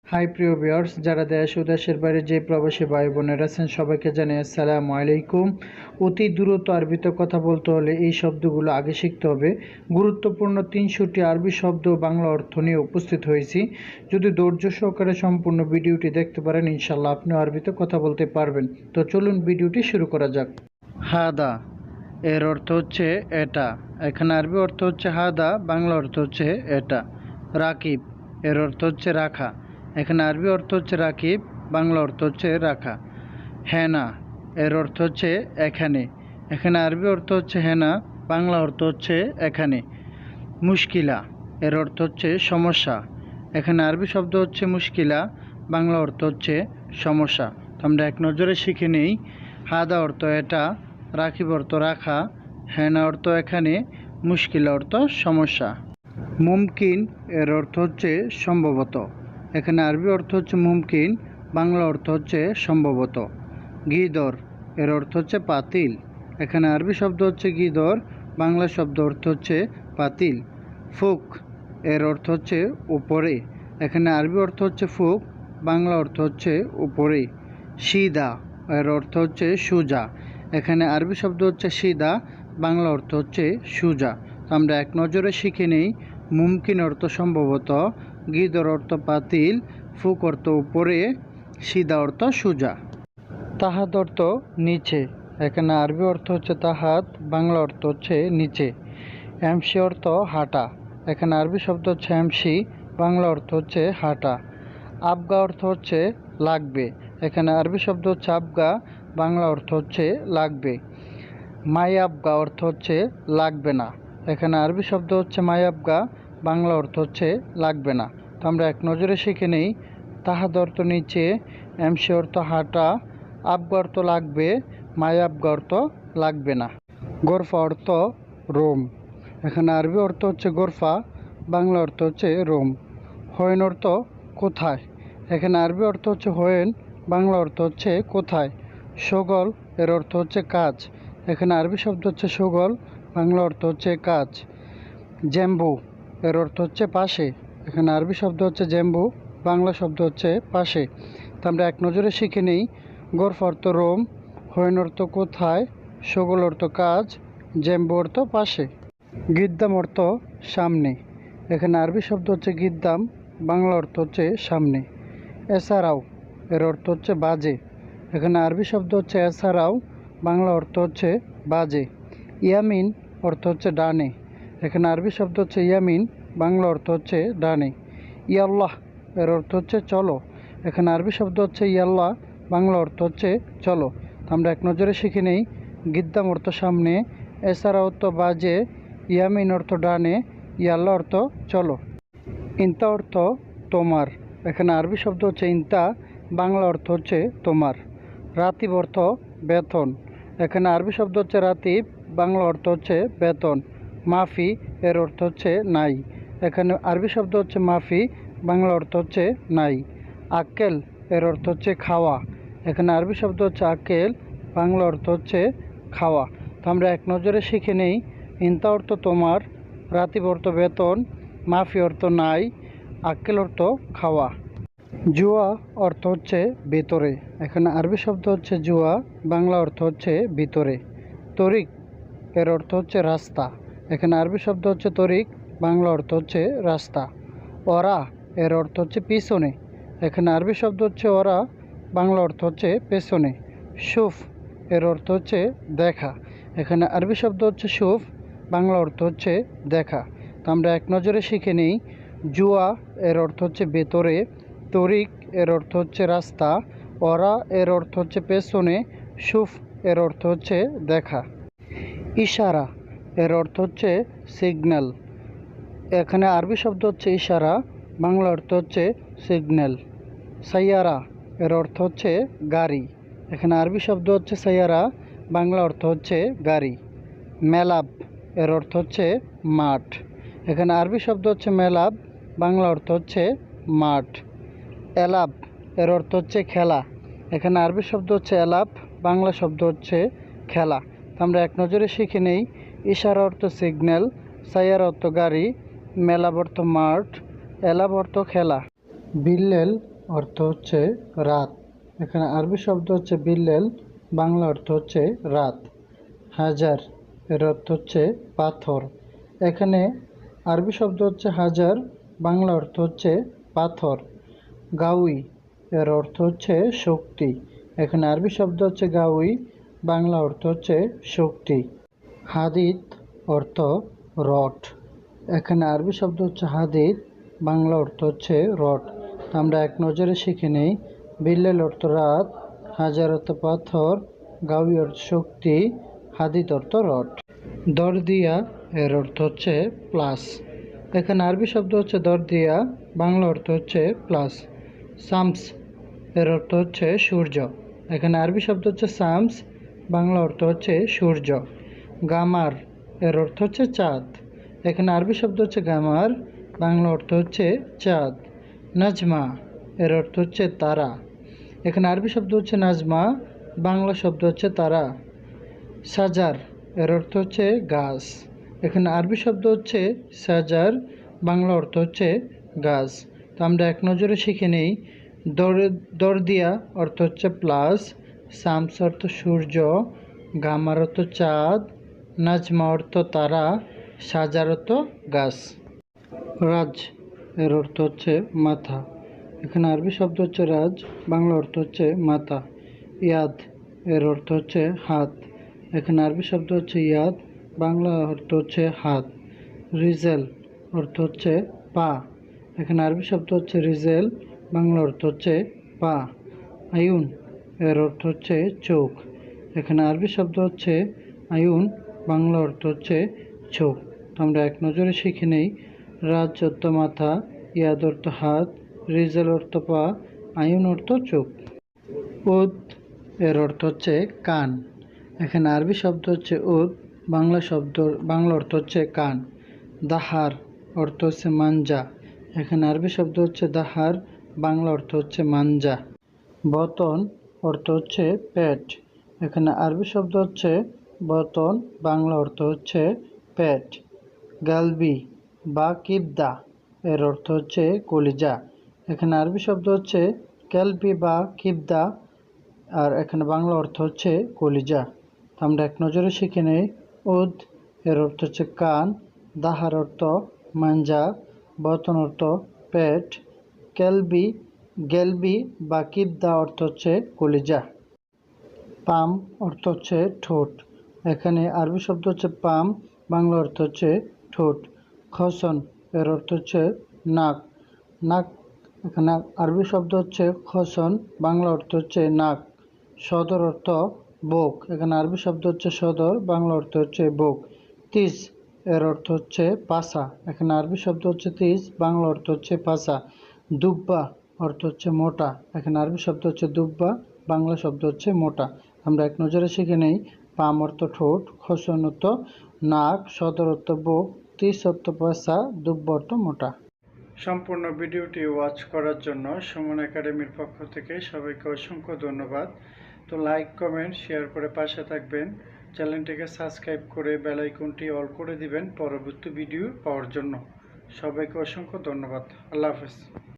High প্রিয় viewers, যারা দেশ ও দেশের বাইরে যে প্রবাসী ভাই বোনেরা আছেন সবাইকে জানাই আসসালামু আলাইকুম। অতি দ্রুত আরবিতে কথা বলতে হলে এই শব্দগুলো আগে শিখতে হবে। গুরুত্বপূর্ণ 300টি আরবি শব্দ ও বাংলা অর্থ নিয়ে উপস্থিত হয়েছি। যদি ধৈর্য সহকারে সম্পূর্ণ ভিডিওটি দেখতে পারেন, ইনশাল্লাহ আপনি আরবিতে কথা বলতে পারবেন। তো চলুন ভিডিওটি শুরু করা যাক। হাদা এর অর্থ হচ্ছে এটা। এখানে আরবি অর্থ হচ্ছে হাদা, বাংলা অর্থ হচ্ছে এটা। রাকিব এর অর্থ হচ্ছে রাখা। এখানে আরবি অর্থ হচ্ছে রাকিব, বাংলা অর্থ হচ্ছে রাখা। হেনা এর অর্থ হচ্ছে এখানে। এখানে আরবি অর্থ হচ্ছে হেনা, বাংলা অর্থ হচ্ছে এখানে। মুশকিলা এর অর্থ হচ্ছে সমস্যা। এখানে আরবি শব্দ হচ্ছে মুশকিলা, বাংলা অর্থ হচ্ছে সমস্যা। তো আমরা এক নজরে শিখে নেই। হাদা অর্থ এটা, রাকিব অর্থ রাখা, হেনা অর্থ এখানে, মুশকিলা অর্থ সমস্যা। মুমকিন এর অর্থ হচ্ছে সম্ভবত। এখানে আরবি অর্থ হচ্ছে মুমকিন, বাংলা অর্থ হচ্ছে সম্ভবত। গিদর এর অর্থ হচ্ছে পাতিল। এখানে আরবি শব্দ হচ্ছে গিদর, বাংলা শব্দ অর্থ হচ্ছে পাতিল। ফুক এর অর্থ হচ্ছে উপরে। এখানে আরবি অর্থ হচ্ছে ফুক, বাংলা অর্থ হচ্ছে উপরে। সিদা এর অর্থ হচ্ছে সুজা। এখানে আরবি শব্দ হচ্ছে সিদা, বাংলা অর্থ হচ্ছে সুজা। তো আমরা এক নজরে শিখে নেই। মুমকিন অর্থ সম্ভবত, গিদর অর্থ পাতিল, ফুক অর্থ উপরে, সিদা অর্থ সুজা। তাহাত অর্থ নিচে। এখানে আরবি অর্থ হচ্ছে তাহাত, বাংলা অর্থ হচ্ছে নিচে। এমসি অর্থ হাঁটা। এখানে আরবি শব্দ হচ্ছে এমসি, বাংলা অর্থ হচ্ছে হাঁটা। আবগা অর্থ হচ্ছে লাগবে। এখানে আরবি শব্দ হচ্ছে আবগা, বাংলা অর্থ হচ্ছে লাগবে। মাই আবগা অর্থ হচ্ছে লাগবে না। এখানে আরবি শব্দ হচ্ছে মাই আবগা, বাংলা অর্থ হচ্ছে লাগবে না। তো আমরা এক নজরে শিখে নেই। তাহাদ অর্থ নিচে, এমসি অর্থ হাঁটা, আবগা অর্থ লাগবে, মাই আবগা অর্থ লাগবে না। গোরফা অর্থ রোম। এখানে আরবি অর্থ হচ্ছে গোরফা, বাংলা অর্থ হচ্ছে রোম। হোয়েন অর্থ কোথায়। এখানে আরবি অর্থ হচ্ছে হোয়েন, বাংলা অর্থ হচ্ছে কোথায়। সগল এর অর্থ হচ্ছে কাজ। এখানে আরবি শব্দ হচ্ছে সগল, বাংলা অর্থ হচ্ছে কাজ। জ্যাম্বু এর অর্থ হচ্ছে পাশে। এখানে আরবি শব্দ হচ্ছে জ্যাম্বু, বাংলা শব্দ হচ্ছে পাশে। তো আমরা এক নজরে শিখে নেই। গোরফ অর্থ রোম, হোয়েন অর্থ কোথায়, সগল অর্থ কাজ, জ্যাম্বু অর্থ পাশে। গিদ্দাম অর্থ সামনে। এখানে আরবি শব্দ হচ্ছে গিদ্দাম, বাংলা অর্থ হচ্ছে সামনে। এছাড়াও এর অর্থ হচ্ছে বাজে। এখানে আরবি শব্দ হচ্ছে এছাড়াও, বাংলা অর্থ হচ্ছে বাজে। ইয়ামিন অর্থ হচ্ছে ডানে। এখানে আরবি শব্দ হচ্ছে ইয়ামিন, বাংলা অর্থ হচ্ছে ডানে। ইয়াল্লাহ এর অর্থ হচ্ছে চলো। এখানে আরবি শব্দ হচ্ছে ইয়াল্লাহ, বাংলা অর্থ হচ্ছে চলো। তো আমরা এক নজরে শিখে নেই। গিদ্দাম অর্থ সামনে, এছাড়া অর্থ বাজে, ইয়ামিন অর্থ ডানে, ইয়াল্লাহ অর্থ চলো। ইন্তা অর্থ তোমার। এখানে আরবি শব্দ হচ্ছে ইন্তা, বাংলা অর্থ হচ্ছে তোমার। রাতিব অর্থ বেতন। এখানে আরবি শব্দ হচ্ছে রাতিব, বাংলা অর্থ হচ্ছে বেতন। মাফি এর অর্থ হচ্ছে নাই। এখানে আরবি শব্দ হচ্ছে মাফি, বাংলা অর্থ হচ্ছে নাই। আক্কেল এর অর্থ হচ্ছে খাওয়া। এখানে আরবি শব্দ হচ্ছে আক্কেল, বাংলা অর্থ হচ্ছে খাওয়া। তো আমরা এক নজরে শিখে নেই। ইন্তা অর্থ তোমার, রাতিব অর্থ বেতন, মাফি অর্থ নাই, আক্কেল অর্থ খাওয়া। জুয়া অর্থ হচ্ছে ভিতরে। এখানে আরবি শব্দ হচ্ছে জুয়া, বাংলা অর্থ হচ্ছে ভিতরে। তরিক এর অর্থ হচ্ছে রাস্তা। এখানে আরবি শব্দ হচ্ছে তরিক, বাংলা অর্থ হচ্ছে রাস্তা। ওরা এর অর্থ হচ্ছে পিছনে। এখানে আরবি শব্দ হচ্ছে ওরা, বাংলা অর্থ হচ্ছে পেছনে। সুফ এর অর্থ হচ্ছে দেখা। এখানে আরবি শব্দ হচ্ছে সুফ, বাংলা অর্থ হচ্ছে দেখা। তো আমরা এক নজরে শিখে নিই। জুয়া এর অর্থ হচ্ছে ভেতরে, তরিক এর অর্থ হচ্ছে রাস্তা, ওরা এর অর্থ হচ্ছে পেছনে, সুফ এর অর্থ হচ্ছে দেখা। ইশারা এর অর্থ হচ্ছে সিগন্যাল। এখানে আরবি শব্দ হচ্ছে ইশারা, বাংলা অর্থ হচ্ছে সিগন্যাল। সাইয়ারা এর অর্থ হচ্ছে গাড়ি। এখানে আরবি শব্দ হচ্ছে সাইয়ারা, বাংলা অর্থ হচ্ছে গাড়ি। মেলাব এর অর্থ হচ্ছে মাঠ। এখানে আরবি শব্দ হচ্ছে মেলাব, বাংলা অর্থ হচ্ছে মাঠ। এলাব এর অর্থ হচ্ছে খেলা। এখানে আরবি শব্দ হচ্ছে এলাব, বাংলা শব্দ হচ্ছে খেলা। তো আমরা এক নজরে শিখে নেই। ইশারা অর্থ সিগন্যাল, সাইয়ারা অর্থ গাড়ি, মেলাব অর্থ মাঠ, এলাব অর্থ খেলা। বিল্লেল অর্থ হচ্ছে রাত। এখানে আরবি শব্দ হচ্ছে বিল্লেল, বাংলা অর্থ হচ্ছে রাত। হাজার এর অর্থ হচ্ছে পাথর। এখানে আরবি শব্দ হচ্ছে হাজার, বাংলা অর্থ হচ্ছে পাথর। গাউই এর অর্থ হচ্ছে শক্তি। এখানে আরবি শব্দ হচ্ছে গাউই, বাংলা অর্থ হচ্ছে শক্তি। হাদিদ অর্থ রড। এখানে আরবি শব্দ হচ্ছে হাদিদ, বাংলা অর্থ হচ্ছে রড। আমরা এক নজরে শিখে নেই। বিল্লেল অর্থ রাত, হাজার অর্থ পাথর, গাউই অর্থ শক্তি, হাদিদ অর্থ রড। দরদিয়া এর অর্থ হচ্ছে প্লাস। এখানে আরবি শব্দ হচ্ছে দরদিয়া, বাংলা অর্থ হচ্ছে প্লাস। শামস এর অর্থ হচ্ছে সূর্য। এখানে আরবি শব্দ হচ্ছে শামস, বাংলা অর্থ হচ্ছে সূর্য। গামার এর অর্থ হচ্ছে চাঁদ। এখানে আরবি শব্দ হচ্ছে গামার, বাংলা অর্থ হচ্ছে চাঁদ। নাজমা এর অর্থ হচ্ছে তারা। এখানে আরবি শব্দ হচ্ছে নাজমা, বাংলা শব্দ হচ্ছে তারা। সাজার এর অর্থ হচ্ছে গাছ। এখানে আরবি শব্দ হচ্ছে সাজার, বাংলা অর্থ হচ্ছে গাছ। তো আমরা এক নজরে শিখে নেই। দরদিয়া অর্থ হচ্ছে প্লাস, শামস অর্থ সূর্য, গামার অর্থ চাঁদ, নাজমা অর্থ তারা, সাজার অর্থ গাছ। রাজ এর অর্থ হচ্ছে মাথা। এখানে আরবি শব্দ হচ্ছে রাজ, বাংলা অর্থ হচ্ছে মাথা। ইয়াদ এর অর্থ হচ্ছে হাত। এখানে আরবি শব্দ হচ্ছে ইয়াদ, বাংলা অর্থ হচ্ছে হাত। রিজেল অর্থ হচ্ছে পা। এখানে আরবি শব্দ হচ্ছে রিজেল, বাংলা অর্থ হচ্ছে পা। আয়ুন এর অর্থ হচ্ছে চোখ। এখানে আরবি শব্দ হচ্ছে আয়ুন, বাংলা অর্থ হচ্ছে চোখ। তো আমরা এক নজরে শিখে নেই। রাজ অর্থ মাথা, ইয়াদ অর্থ হাত, রিজেল অর্থ পা, আয়ুন অর্থ চোখ। উদ এর অর্থ হচ্ছে কান। এখানে আরবি শব্দ হচ্ছে উদ, বাংলা অর্থ হচ্ছে কান। দাহার অর্থ হচ্ছে মাঞ্জা। এখানে আরবি শব্দ হচ্ছে দাহার, বাংলা অর্থ হচ্ছে মাঞ্জা। বতন অর্থ হচ্ছে পেট। এখানে আরবি শব্দ হচ্ছে বতন, বাংলা অর্থ হচ্ছে পেট। গালবি বা কিবদা এর অর্থ হচ্ছে কলিজা। এখানে আরবি শব্দ হচ্ছে ক্যালবি বা কিবদা, আর এখানে বাংলা অর্থ হচ্ছে কলিজা। আমরা এক নজরে শিখে নেই। উদ এর অর্থ হচ্ছে কান, দাহার অর্থ মাঞ্জা, বতন অর্থ পেট, গেলবি বা কিবদা অর্থ হচ্ছে কলিজা। পাম অর্থ হচ্ছে ঠোঁট। এখানে আরবি শব্দ হচ্ছে পাম, বাংলা অর্থ হচ্ছে ঠোঁট। খসন এর অর্থ হচ্ছে নাক। নাক এখানে আরবি শব্দ হচ্ছে খসন, বাংলা অর্থ হচ্ছে নাক। সদর অর্থ বুক। এখানে আরবি শব্দ হচ্ছে সদর, বাংলা অর্থ হচ্ছে বুক। তিজ এর অর্থ হচ্ছে পাছা। এখানে আরবি শব্দ হচ্ছে তিজ, বাংলা অর্থ হচ্ছে পাছা। দুব্বা অর্থ হচ্ছে মোটা। এখানে আরবি শব্দ হচ্ছে দুব্বা, বাংলা শব্দ হচ্ছে মোটা। আমরা এক নজরে শিখে নেই। পাম অর্থ ঠোঁট, খসন অর্থ নাক, সদর অর্থ বুক, তিজ অর্থ পাছা, দুব্বা অর্থ মোটা। সম্পূর্ণ ভিডিওটি ওয়াচ করার জন্য সুমন একাডেমির পক্ষ থেকে সবাইকে অসংখ্য ধন্যবাদ। তো লাইক, কমেন্ট, শেয়ার করে পাশে থাকবেন। চ্যানেলটিকে সাবস্ক্রাইব করে বেল আইকনটি অল করে দিবেন পরবর্তী ভিডিও পাওয়ার জন্য। সবাইকে অসংখ্য ধন্যবাদ। আল্লাহ হাফেজ।